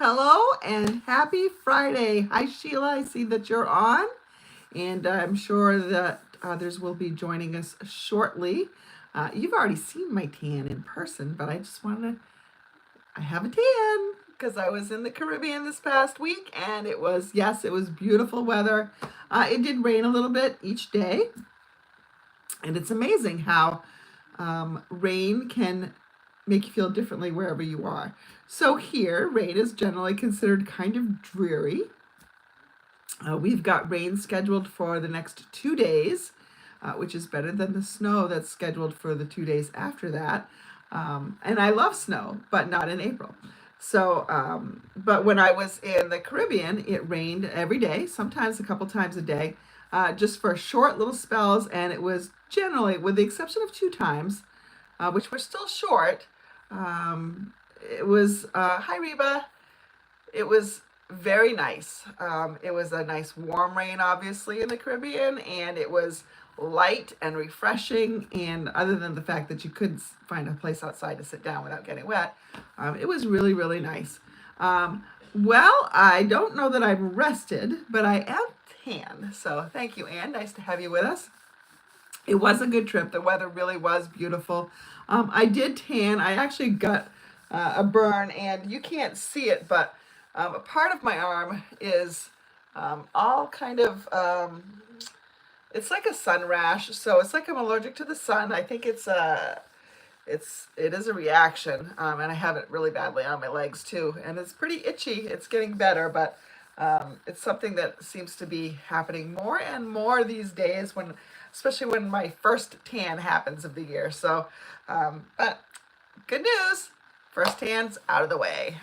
Hello and happy Friday. Hi, Sheila. I see that you're on, and I'm sure that others will be joining us shortly. You've already seen my tan in person, but I just wanted to, I have a tan because I was in the Caribbean this past week, and yes, it was beautiful weather. It did rain a little bit each day, and it's amazing how rain can make you feel differently wherever you are. So here, rain is generally considered kind of dreary. We've got rain scheduled for the next 2 days, which is better than the snow that's scheduled for the 2 days after that. And I love snow, but not in April. But when I was in the Caribbean, it rained every day, sometimes a couple times a day, just for short little spells. And it was generally, with the exception of 2 times, which were still short, it was, hi Reba, it was very nice. It was a nice warm rain, obviously, in the Caribbean, and it was light and refreshing. And other than the fact that you couldn't find a place outside to sit down without getting wet, it was really, really nice. Well, I don't know that I'm rested, but I am tan. So thank you, Anne. Nice to have you with us. It was a good trip. The weather really was beautiful. I did tan. I actually got a burn, and you can't see it, but a part of my arm is all kind of, it's like a sun rash. So it's like I'm allergic to the sun. I think it is a reaction, and I have it really badly on my legs too, and it's pretty itchy. It's getting better, but it's something that seems to be happening more and more these days, especially when my first tan happens of the year. So, but good news, first tan's out of the way.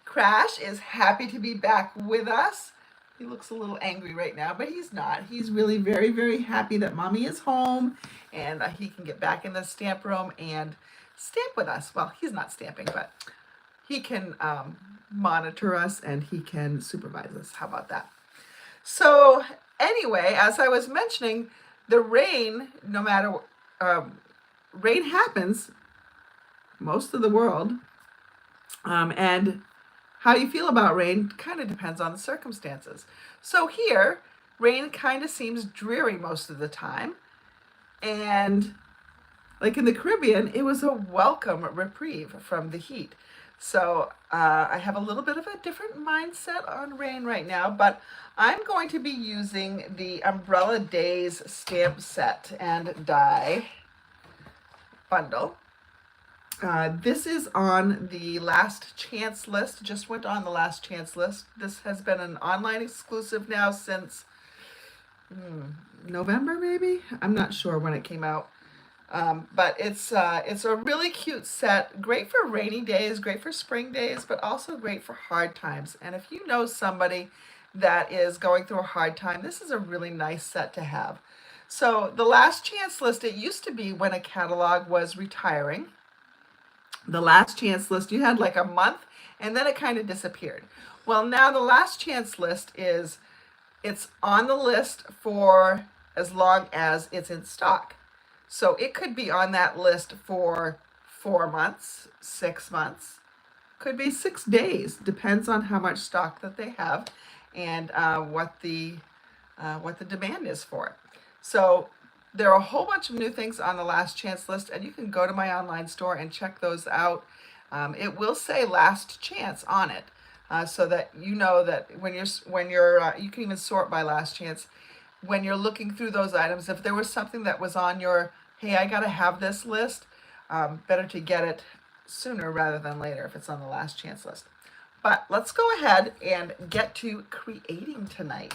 Crash is happy to be back with us. He looks a little angry right now, but he's not. He's really very, very happy that mommy is home, and he can get back in the stamp room and stamp with us. Well, he's not stamping, but he can monitor us and he can supervise us. How about that? So anyway, as I was mentioning, the rain, no matter, rain happens most of the world, and how you feel about rain kind of depends on the circumstances. So here, rain kind of seems dreary most of the time. And like in the Caribbean, it was a welcome reprieve from the heat. So I have a little bit of a different mindset on rain right now, but I'm going to be using the Umbrella Days stamp set and die bundle. This is on the last chance list, just went on the last chance list. This has been an online exclusive now since November, maybe? I'm not sure when it came out. But it's a really cute set, great for rainy days, great for spring days, but also great for hard times. And if you know somebody that is going through a hard time, this is a really nice set to have. So the last chance list, it used to be when a catalog was retiring. The last chance list, you had like a month and then it kind of disappeared. Well, now the last chance list it's on the list for as long as it's in stock. So it could be on that list for 4 months, 6 months, could be 6 days, depends on how much stock that they have and what the demand is for it. So there are a whole bunch of new things on the last chance list, and you can go to my online store and check those out. It will say last chance on it, so that you know that when you're you can even sort by last chance when you're looking through those items. If there was something that was on your hey, I gotta have this list, better to get it sooner rather than later if it's on the last chance list. But let's go ahead and get to creating tonight.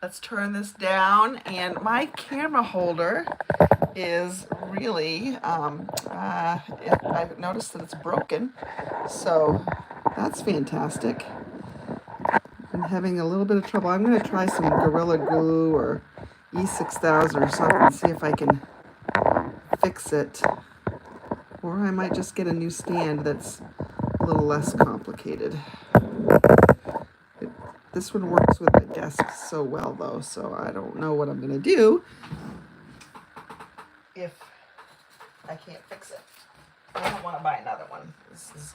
Let's turn this down, and my camera holder is really, I've noticed that it's broken, so that's fantastic. I'm having a little bit of trouble. I'm going to try some Gorilla Glue or E6000 or something, see if I can fix it. Or I might just get a new stand that's a little less complicated. This one works with my desk so well, though, so I don't know what I'm going to do if I can't fix it. I don't want to buy another one. This is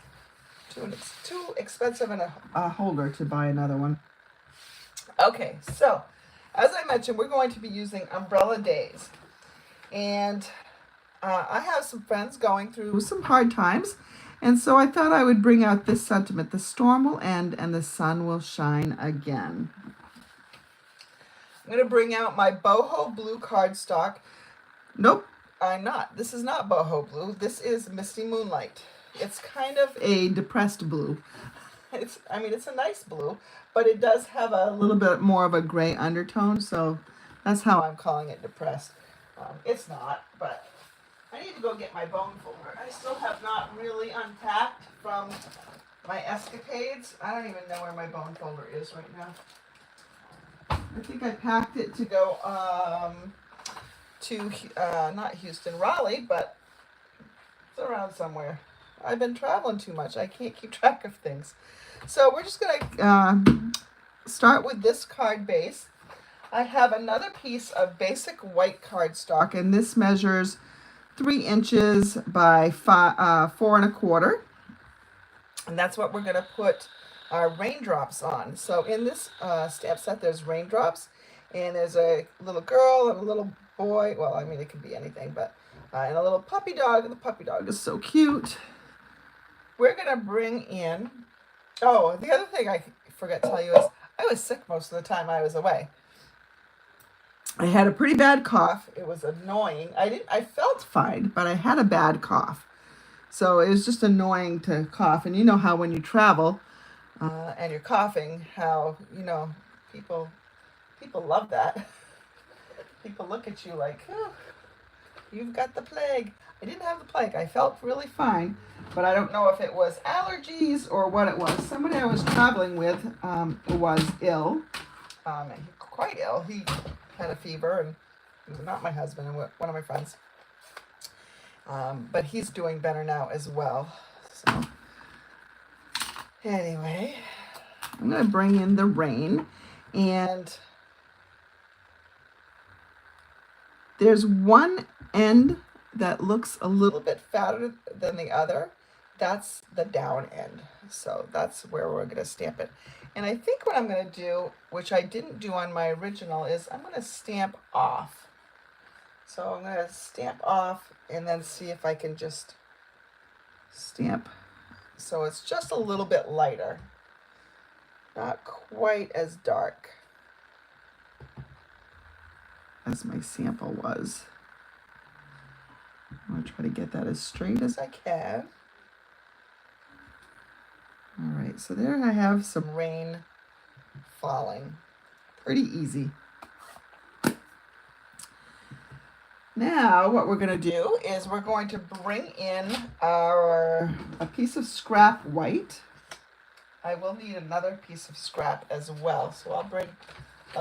It's too expensive in a holder to buy another one. Okay, so as I mentioned, we're going to be using umbrella days. And I have some friends going through some hard times. And so I thought I would bring out this sentiment. The storm will end and the sun will shine again. I'm going to bring out my boho blue cardstock. Nope, I'm not. This is not boho blue. This is Misty Moonlight. It's kind of a depressed blue. It's a nice blue, but it does have a little bit more of a gray undertone, so that's how I'm calling it depressed. It's not, but I need to go get my bone folder. I still have not really unpacked from my escapades. I don't even know where my bone folder is right now. I think I packed it to go to, not Houston, Raleigh, but it's around somewhere. I've been traveling too much. I can't keep track of things. So we're just going to start with this card base. I have another piece of basic white cardstock, and this measures 3 inches by 4 1/4. And that's what we're going to put our raindrops on. So in this stamp set, there's raindrops, and there's a little girl and a little boy. Well, I mean, it could be anything, but and a little puppy dog, and the puppy dog is so cute. We're going to bring in, oh, the other thing I forgot to tell you is I was sick most of the time I was away. I had a pretty bad cough. It was annoying. I felt fine, but I had a bad cough. So it was just annoying to cough. And you know how when you travel and you're coughing, how, you know, people love that. People look at you like, oh, you've got the plague. I didn't have the plague. I felt really fine, but I don't know if it was allergies or what it was. Somebody I was traveling with was ill, quite ill. He had a fever, and he was not my husband, and one of my friends. But he's doing better now as well. So anyway, I'm going to bring in the rain, and there's one end that looks a little bit fatter than the other. That's the down end. So that's where we're going to stamp it. And I think what I'm going to do, which I didn't do on my original, is I'm going to stamp off. So I'm going to stamp off and then see if I can just stamp so it's just a little bit lighter. Not quite as dark as my sample was. I'm going to try to get that as straight as I can. All right, so there I have some rain falling. Pretty easy. Now what we're going to do is we're going to bring in a piece of scrap white. I will need another piece of scrap as well, so I'll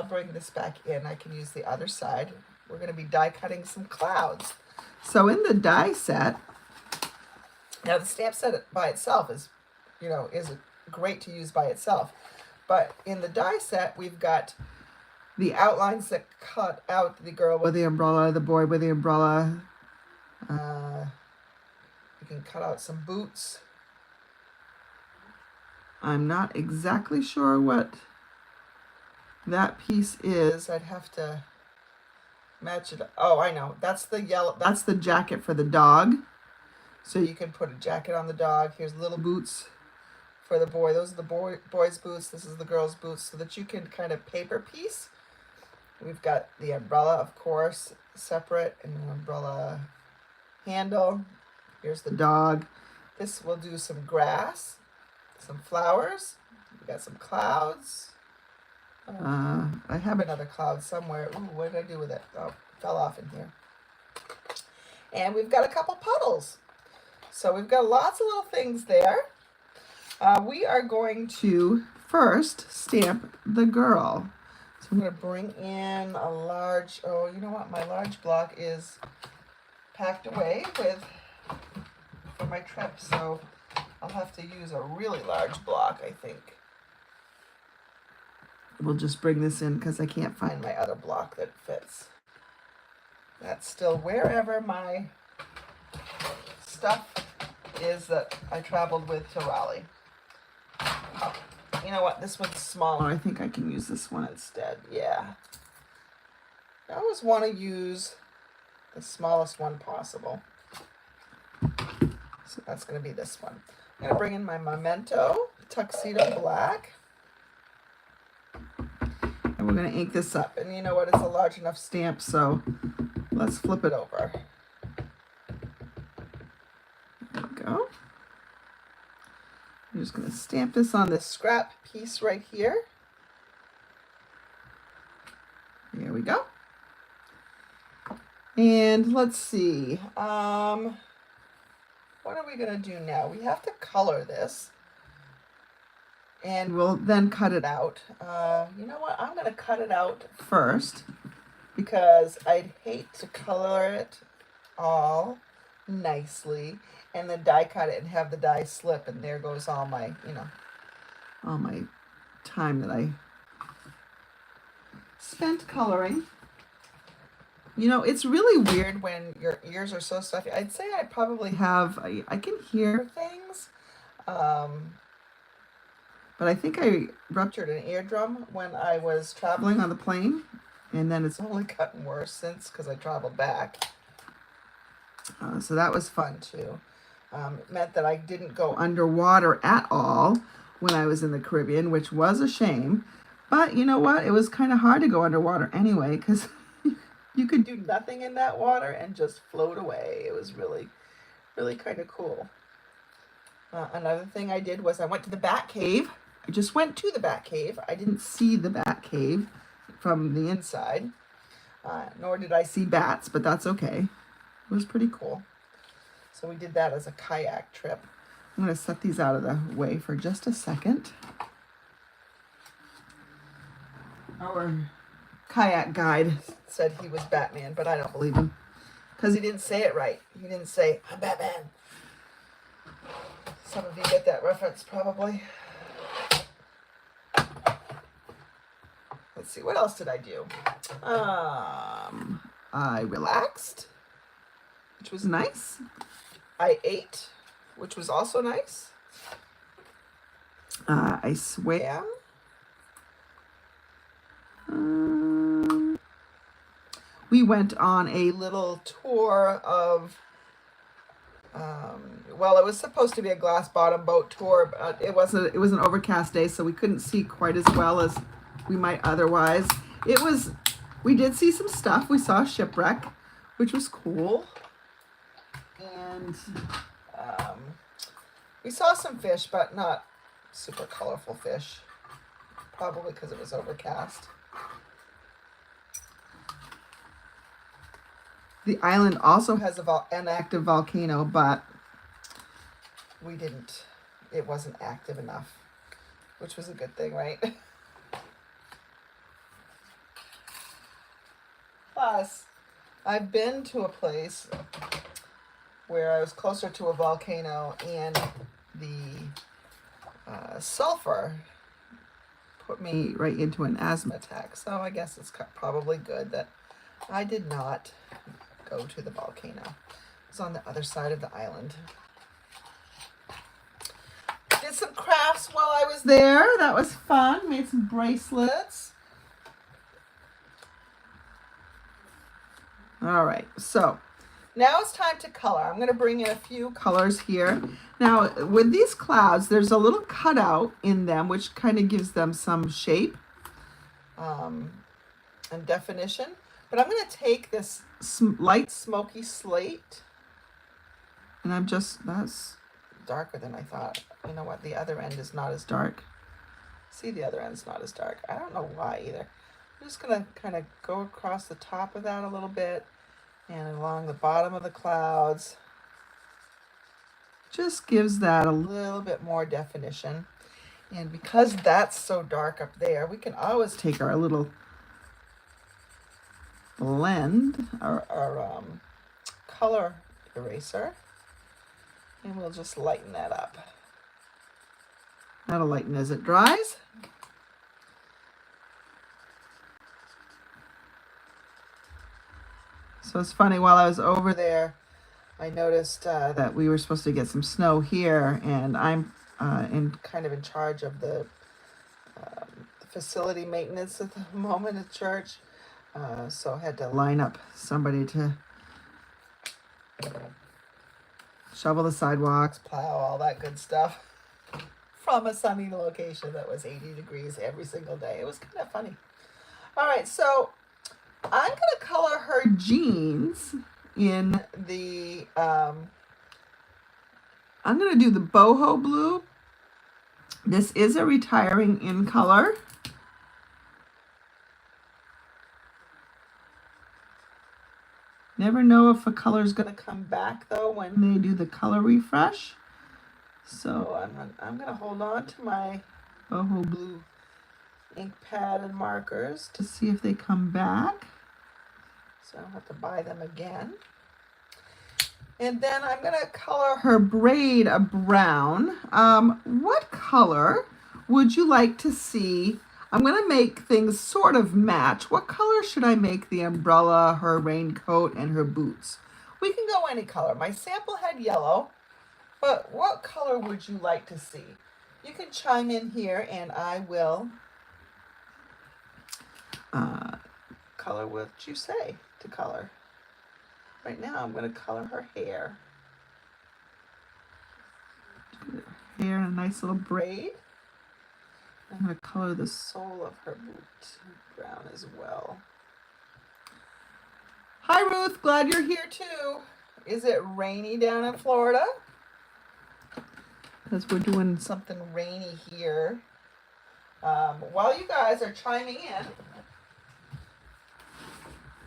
bring this back in. I can use the other side. We're going to be die cutting some clouds. So in the die set, now the stamp set by itself is, you know, is great to use by itself. But in the die set, we've got the outlines that cut out the girl with the umbrella, the boy with the umbrella. You can cut out some boots. I'm not exactly sure what that piece is. I'd have to match it. Oh, I know. That's the yellow. That's the jacket for the dog. So you can put a jacket on the dog. Here's little boots for the boy. Those are the boy's boots. This is the girl's boots, so that you can kind of paper piece. We've got the umbrella, of course, separate, and the umbrella handle. Here's the dog. This will do some grass, some flowers. We got some clouds. I have another cloud somewhere. Ooh, what did I do with it? Oh, it fell off in here. And we've got a couple puddles. So we've got lots of little things there. We are going to first stamp the girl. So I'm going to bring in a large, oh, you know what? My large block is packed away for my trip. So I'll have to use a really large block, I think. We'll just bring this in because I can't find my other block that fits. That's still wherever my stuff is that I traveled with to Raleigh. You know what? This one's smaller. I think I can use this one instead. Yeah. I always want to use the smallest one possible. So that's going to be this one. I'm going to bring in my Memento Tuxedo Black. And we're going to ink this up. And you know what? It's a large enough stamp, so let's flip it over. There we go. I'm just going to stamp this on this scrap piece right here. There we go. And let's see. What are we going to do now? We have to color this. And we'll then cut it out. You know what? I'm going to cut it out first because I'd hate to color it all nicely and then die cut it and have the die slip, and there goes all my, all my time that I spent coloring. You know, it's really weird when your ears are so stuffy. I'd say I probably have, I can hear things. But I think I ruptured an eardrum when I was traveling on the plane. And then it's only gotten worse since because I traveled back. So that was fun too. It meant that I didn't go underwater at all when I was in the Caribbean, which was a shame. But you know what? It was kind of hard to go underwater anyway because you could do nothing in that water and just float away. It was really, really kind of cool. Another thing I did was I went to the Bat Cave. I just went to the Bat Cave. I didn't see the Bat Cave from the inside, nor did I see bats, but that's okay. It was pretty cool. So we did that as a kayak trip. I'm going to set these out of the way for just a second. Our kayak guide said he was Batman, but I don't believe him because he didn't say it right. He didn't say, "I'm Batman." Some of you get that reference probably. Let's see, what else did I do? I relaxed, which was nice. I ate, which was also nice. I swam. We went on a little tour of, well, it was supposed to be a glass bottom boat tour, but it was an overcast day, so we couldn't see quite as well as we might otherwise. We did see some stuff. We saw a shipwreck, which was cool. And we saw some fish, but not super colorful fish, probably because it was overcast. The island also has an active volcano, but it wasn't active enough, which was a good thing, right? Plus, I've been to a place where I was closer to a volcano and the sulfur put me right into an asthma attack. So I guess it's probably good that I did not go to the volcano. It was on the other side of the island. Did some crafts while I was there. That was fun. Made some bracelets. All right, so now it's time to color. I'm going to bring in a few colors here. Now, with these clouds, there's a little cutout in them, which kind of gives them some shape and definition. But I'm going to take this light smoky slate, and that's darker than I thought. You know what? The other end is not as dark. See, the other end's not as dark. I don't know why either. I'm just going to kind of go across the top of that a little bit and along the bottom of the clouds. Just gives that a little bit more definition. And because that's so dark up there, we can always take our little blend, our color eraser, and we'll just lighten that up. That'll lighten as it dries. So it's funny, while I was over there, I noticed that we were supposed to get some snow here, and I'm and kind of in charge of the facility maintenance at the moment at church. So I had to line up somebody to shovel the sidewalks, plow, all that good stuff from a sunny location that was 80 degrees every single day. It was kind of funny. All right, so I'm going to color her jeans in the, I'm going to do the boho blue. This is a retiring in color. Never know if a color is going to come back though when they do the color refresh. So I'm going to hold on to my boho blue ink pad and markers to see if they come back. So I don't have to buy them again. And then I'm going to color her braid a brown. What color would you like to see? I'm going to make things sort of match. What color should I make the umbrella, her raincoat, and her boots? We can go any color. My sample had yellow, but what color would you like to see? You can chime in here and I will color what you say to color. Right now I'm going to color her hair. Hair in a nice little braid. I'm going to color the sole of her boot brown as well. Hi Ruth, glad you're here too. Is it rainy down in Florida? Because we're doing something rainy here. While you guys are chiming in,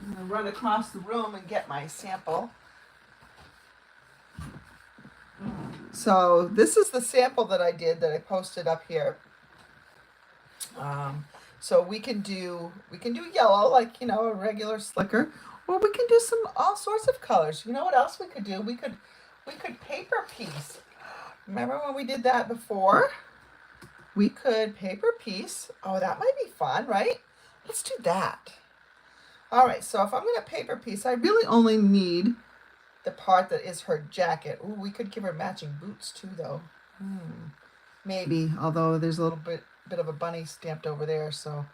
I'm going to run across the room and get my sample. So this is the sample that I did that I posted up here. So we can do yellow, like, you know, a regular slicker, or we can do some all sorts of colors. You know what else we could do? We could paper piece. Remember when we did that before? We could paper piece. Oh, that might be fun, right? Let's do that. All right, so if I'm going to paper piece, I really only need the part that is her jacket. Ooh, we could give her matching boots too, though. Maybe, although there's a little bit of a bunny stamped over there, so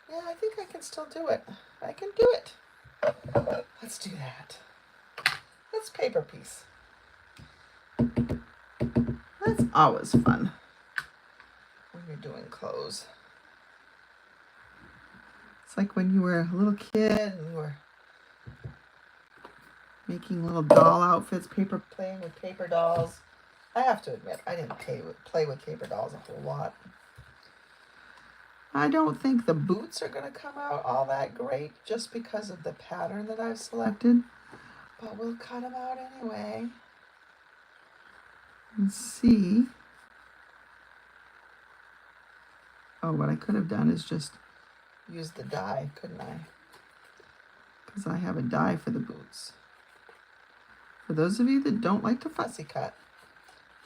yeah, I think I can still do it. I can do it. Let's do that. Let's paper piece. That's always fun when you're doing clothes. It's like when you were a little kid and you were making little doll outfits, playing with paper dolls. I have to admit, I didn't play with paper dolls a whole lot. I don't think the boots are going to come out all that great just because of the pattern that I've selected, but we'll cut them out anyway and see. Oh, what I could have done is just use the die, couldn't I? Because I have a die for the boots. For those of you that don't like to fussy cut,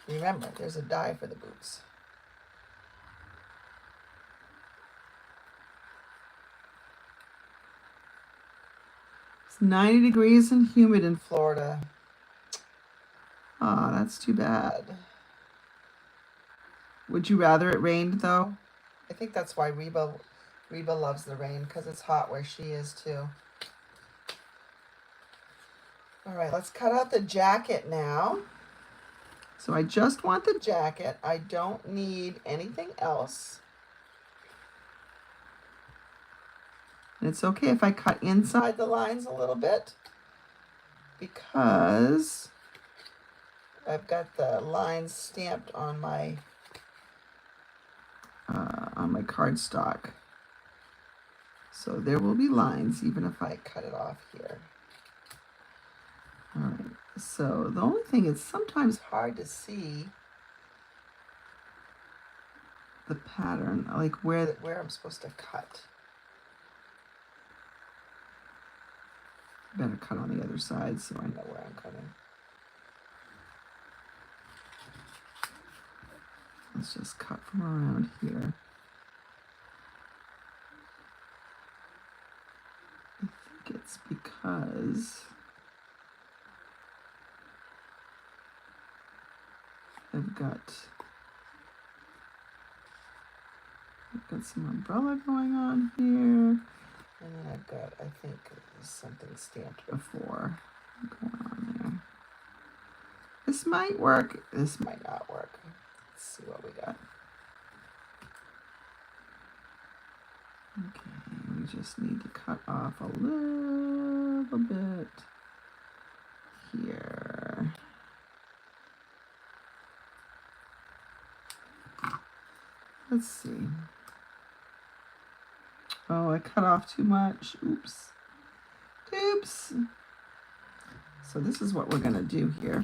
remember, there's a die for the boots. It's 90 degrees and humid in Florida. Oh, that's too bad. Would you rather it rained, though? I think that's why Reba loves the rain, because it's hot where she is, too. All right, let's cut out the jacket now. So I just want the jacket. I don't need anything else. And it's okay if I cut inside the lines a little bit because I've got the lines stamped on my cardstock. So there will be lines even if I cut it off here. All right, so the only thing is sometimes hard to see the pattern, like where I'm supposed to cut. Better cut on the other side so I know where I'm cutting. Let's just cut from around here. I think it's because I've got got some umbrella going on here. And then I've got, I think, something stamped before going on there. This might work. This might not work. Let's see what we got. Okay, we just need to cut off a little bit here. Let's see. Oh, I cut off too much. Oops. Oops. So this is what we're going to do here.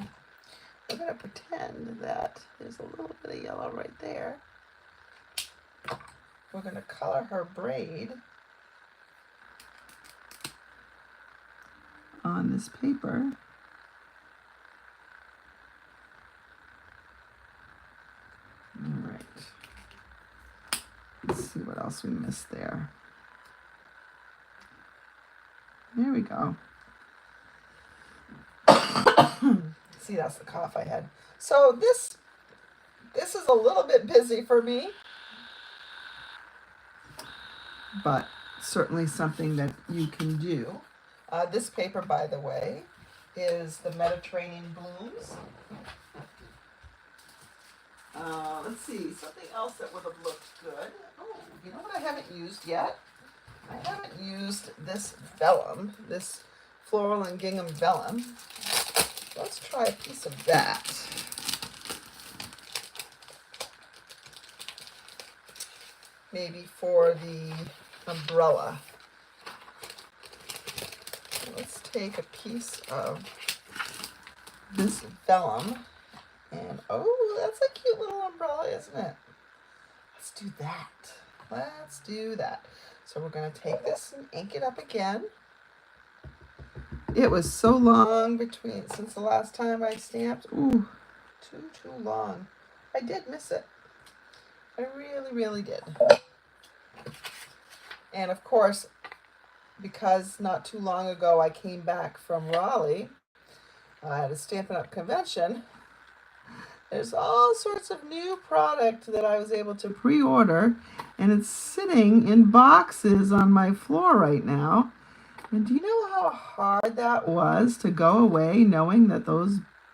We're going to pretend that there's a little bit of yellow right there. We're going to color her braid on this paper. All right. Let's see what else we missed there. There we go. See, that's the cough I had. So this is a little bit busy for me, but certainly something that you can do. This paper, by the way, is the Mediterranean Blooms. Let's see, something else that would have looked good. Oh, you know what I haven't used yet? I haven't used this vellum, this floral and gingham vellum. Let's try a piece of that. Maybe for the umbrella. Let's take a piece of this vellum and, oh, that's a cute little umbrella, isn't it? Let's do that. Let's do that. So we're going to take this and ink it up again. It was so long since the last time I stamped. Ooh, too long. I did miss it. I really, really did. And of course, because not too long ago I came back from Raleigh at a Stampin' Up! Convention, there's all sorts of new product that I was able to pre-order, and it's sitting in boxes on my floor right now. And do you know how hard that was to go away knowing that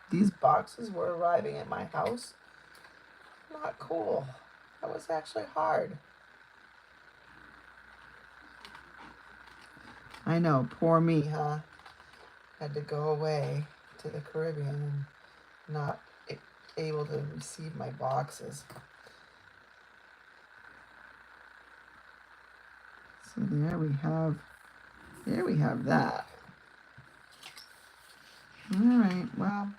these boxes were arriving at my house? Not cool. That was actually hard. I know, poor me, huh? Had to go away to the Caribbean and not able to receive my boxes. So there we have that. All right, well,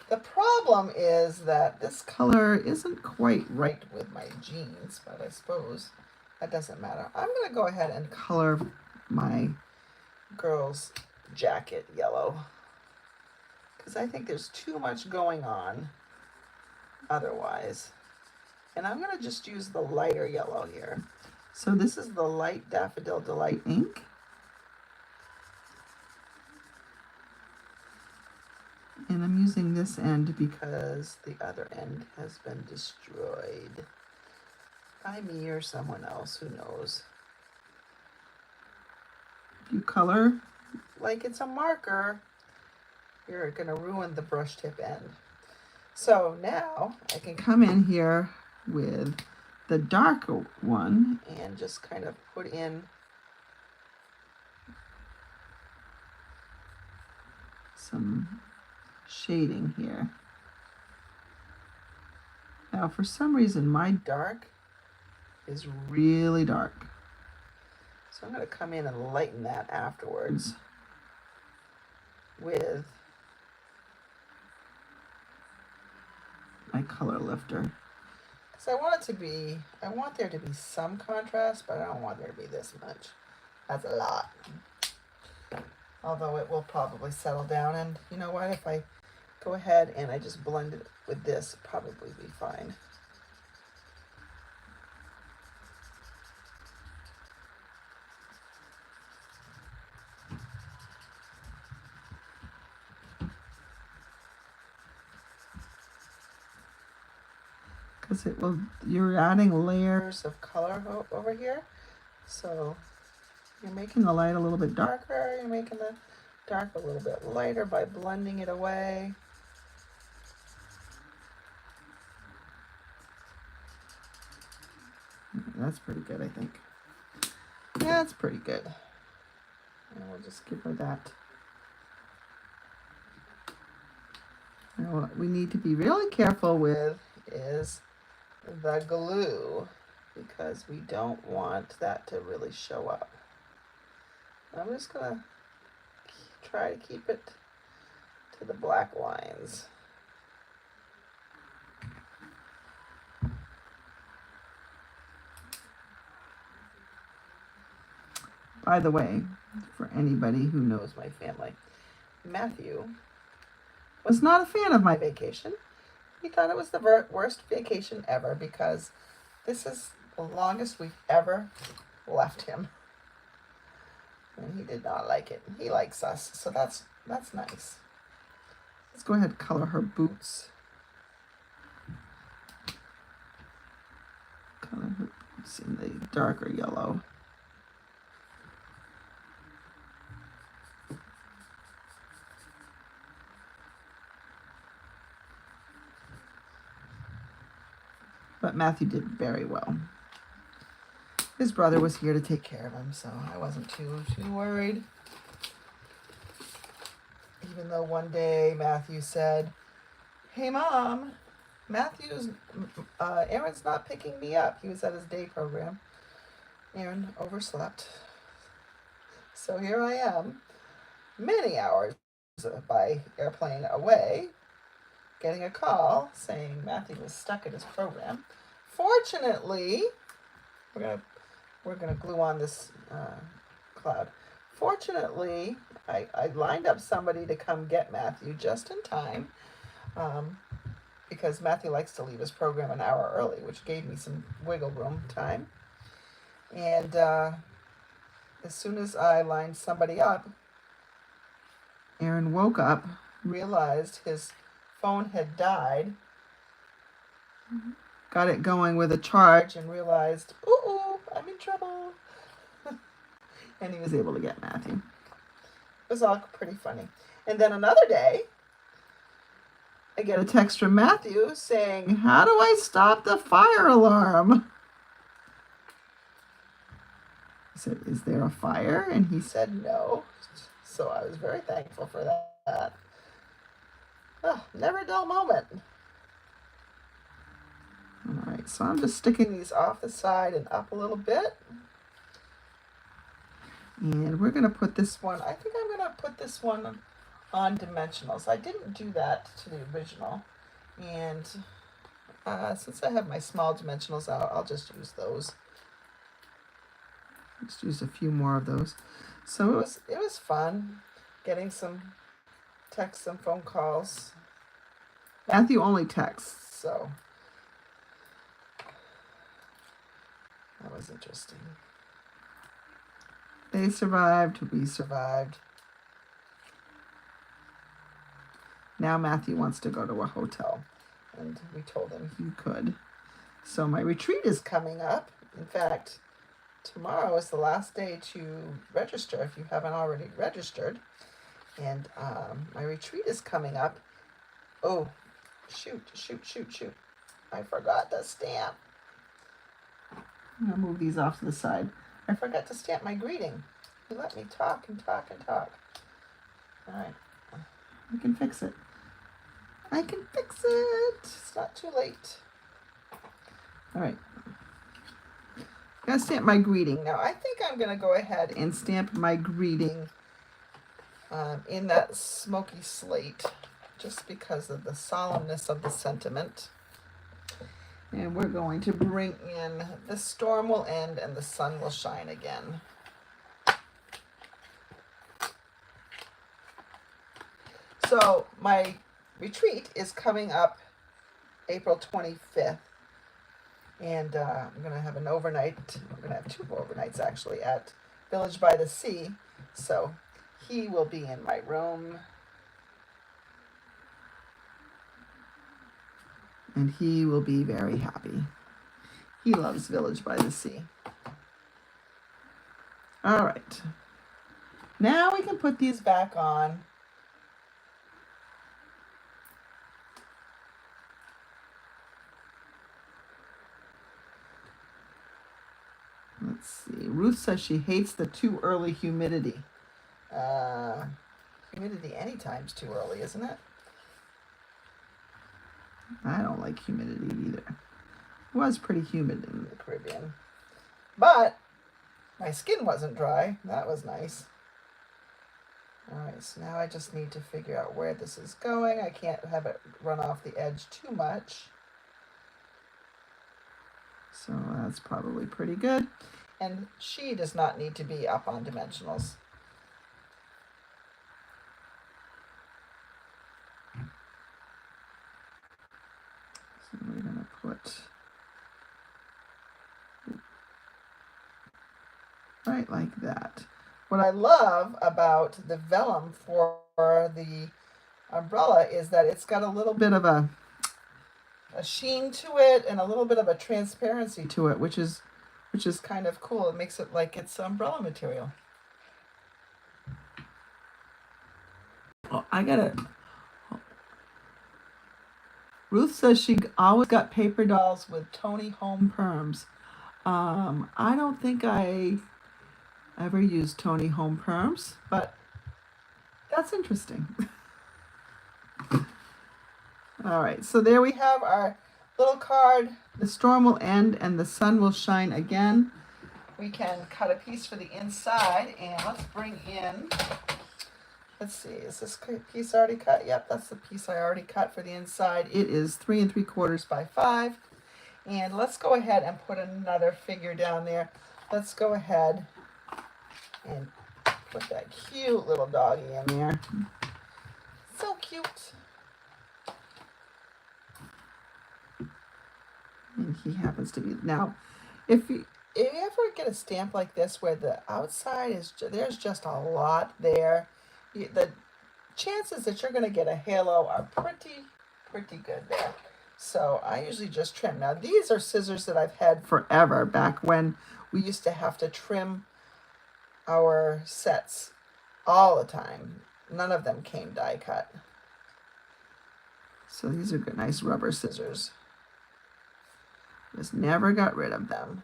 the problem is that this color isn't quite right with my jeans, but I suppose that doesn't matter. I'm going to go ahead and color my girl's jacket yellow because I think there's too much going on otherwise. And I'm going to just use the lighter yellow here. So this is the light Daffodil Delight ink. And I'm using this end because the other end has been destroyed by me or someone else, who knows. If you color like it's a marker, you're going to ruin the brush tip end. So now I can come in here with the darker one and just kind of put in some shading here. Now for some reason my dark is really dark. So I'm going to come in and lighten that afterwards with my color lifter. Because I want there to be some contrast, but I don't want there to be this much. That's a lot. Although it will probably settle down, and you know what, if I go ahead and I just blend it with this, it'll probably be fine. because you're adding layers of color over here. So you're making the light a little bit darker, you're making the dark a little bit lighter by blending it away. That's pretty good, I think. Yeah, that's pretty good. And we'll just give her that. Now, what we need to be really careful with is the glue, because we don't want that to really show up. I'm just gonna try to keep it to the black lines. By the way, for anybody who knows my family, Matthew was not a fan of my vacation. He thought it was the worst vacation ever because this is the longest we've ever left him. And he did not like it. He likes us, so that's nice. Let's go ahead and color her boots. Color her boots in the darker yellow. But Matthew did very well. His brother was here to take care of him, so I wasn't too worried. Even though one day Matthew said, "Hey Mom, Aaron's not picking me up." He was at his day program. Aaron overslept. So here I am, many hours by airplane away, getting a call saying Matthew was stuck at his program. Fortunately, we're gonna glue on this cloud. Fortunately, I lined up somebody to come get Matthew just in time, because Matthew likes to leave his program an hour early, which gave me some wiggle room time. And as soon as I lined somebody up, Aaron woke up, realized his phone had died, got it going with a charge, and realized, ooh, I'm in trouble. And he was able to get Matthew. It was all pretty funny. And then another day, I get a text from Matthew saying, "How do I stop the fire alarm?" I said, "Is there a fire?" And he said no. So I was very thankful for that. Oh, never a dull moment. All right, so I'm just sticking these off the side and up a little bit. And we're going to put this one, I think I'm going to put this one on dimensionals. I didn't do that to the original. And since I have my small dimensionals out, I'll just use those. Just use a few more of those. So it was fun getting some texts and phone calls. Matthew only texts, so that was interesting. They survived, we survived. Now Matthew wants to go to a hotel, and we told him he could. So my retreat is coming up. In fact, tomorrow is the last day to register if you haven't already registered. And my retreat is coming up. Oh, shoot. I forgot the stamp. I'm going to move these off to the side. I forgot to stamp my greeting. You let me talk and talk and talk. All right. I can fix it. It's not too late. All right. I'm going to stamp my greeting. Now, I think I'm going to go ahead and stamp my greeting in that smoky slate, just because of the solemnness of the sentiment. And we're going to bring in "The storm will end and the sun will shine again." So my retreat is coming up April 25th. And I'm going to have an overnight. We're going to have 2 overnights, actually, at Village by the Sea. So he will be in my room. And he will be very happy. He loves Village by the Sea. All right. Now we can put these back on. Let's see. Ruth says she hates the too early humidity. Humidity anytime's too early, isn't it? I don't like humidity either. It was pretty humid in the Caribbean. But my skin wasn't dry. That was nice. All right, so now I just need to figure out where this is going. I can't have it run off the edge too much. So that's probably pretty good. And she does not need to be up on dimensionals. So we're going to put right like that. What I love about the vellum for the umbrella is that it's got a little bit of a sheen to it and a little bit of a transparency to it, which is kind of cool. It makes it like it's umbrella material. Oh, I gotta. Ruth says she always got paper dolls with Tony Home perms. I don't think I ever used Tony Home perms, but that's interesting. All right, so there we have our little card. The storm will end and the sun will shine again. We can cut a piece for the inside, and let's bring in, let's see, is this piece already cut? Yep, that's the piece I already cut for the inside. It is 3 3/4 by 5. And let's go ahead and put another figure down there. Let's go ahead and put that cute little doggy in there. So cute. And he happens to be, now, if you ever get a stamp like this where the outside is, there's just a lot there, the chances that you're going to get a halo are pretty good there. So I usually just trim. Now these are scissors that I've had forever, back when we used to have to trim our sets all the time. None of them came die cut. So these are good, nice rubber scissors. Just never got rid of them.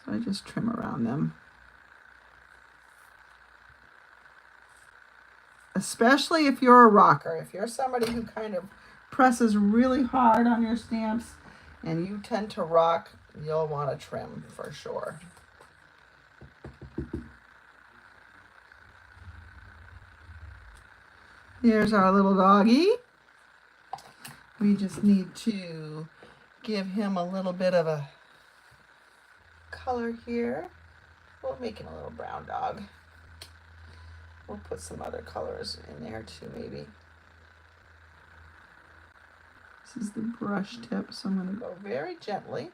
So I just trim around them. Especially if you're a rocker. If you're somebody who kind of presses really hard on your stamps and you tend to rock, you'll want to trim for sure. Here's our little doggy. We just need to give him a little bit of a color here. We'll make him a little brown dog. We'll put some other colors in there too, maybe. This is the brush tip, so I'm going to go very gently.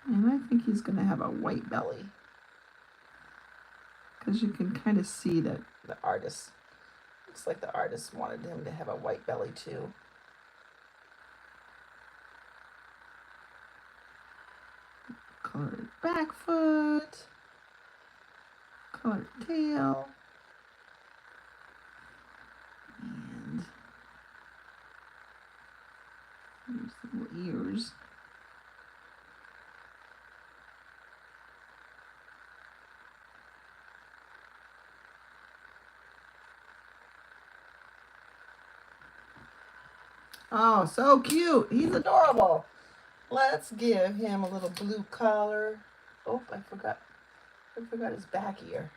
And I think he's going to have a white belly, because you can kind of see that the artist, looks like the artist wanted him to have a white belly too. Colored back foot, colored tail, and there's the little ears. Oh, so cute. He's adorable. Let's give him a little blue collar. Oh, I forgot his back ear.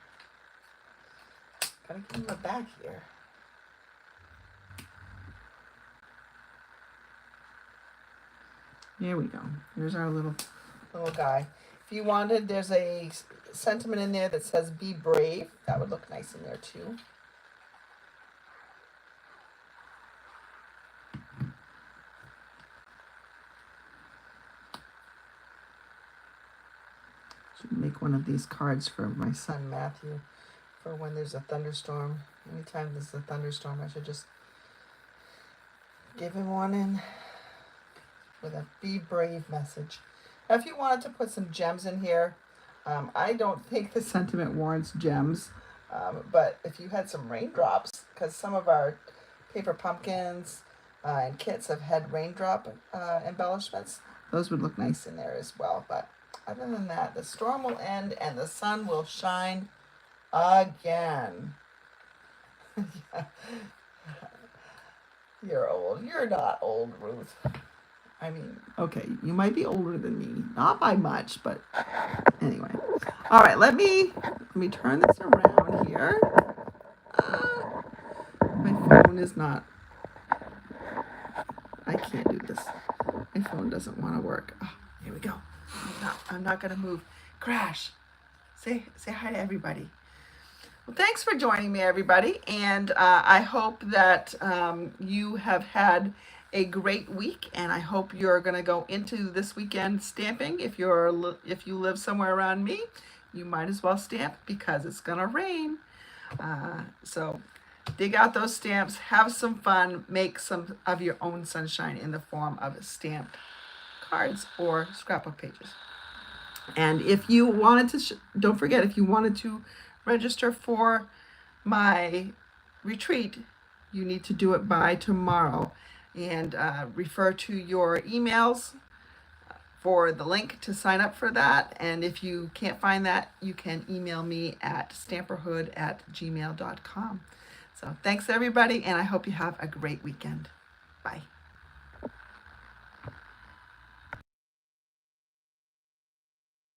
Gotta give him a back ear. There we go. There's our little guy. If you wanted, there's a sentiment in there that says "Be brave." That would look nice in there too. Should make one of these cards for my son Matthew, for when there's a thunderstorm. Anytime there's a thunderstorm, I should just Giving one in with a be brave message. Now, if you wanted to put some gems in here, I don't think the sentiment warrants gems, but if you had some raindrops, because some of our paper pumpkins and kits have had raindrop embellishments, those would look nice in there as well. But other than that, the storm will end and the sun will shine again. You're old. You're not old, Ruth. I mean, okay, you might be older than me, not by much, but anyway. All right, let me turn this around here. My phone is not. I can't do this. My phone doesn't want to work. Oh, here we go. I'm not gonna move. Crash. Say hi to everybody. Well, thanks for joining me, everybody, and I hope that you have had a great week, and I hope you're going to go into this weekend stamping. If you live somewhere around me, you might as well stamp because it's going to rain. So dig out those stamps, have some fun, make some of your own sunshine in the form of stamped cards or scrapbook pages. And if you wanted to, don't forget, if you wanted to register for my retreat, you need to do it by tomorrow. And refer to your emails for the link to sign up for that. And if you can't find that, you can email me at stamperhood@gmail.com. So thanks, everybody, and I hope you have a great weekend. Bye.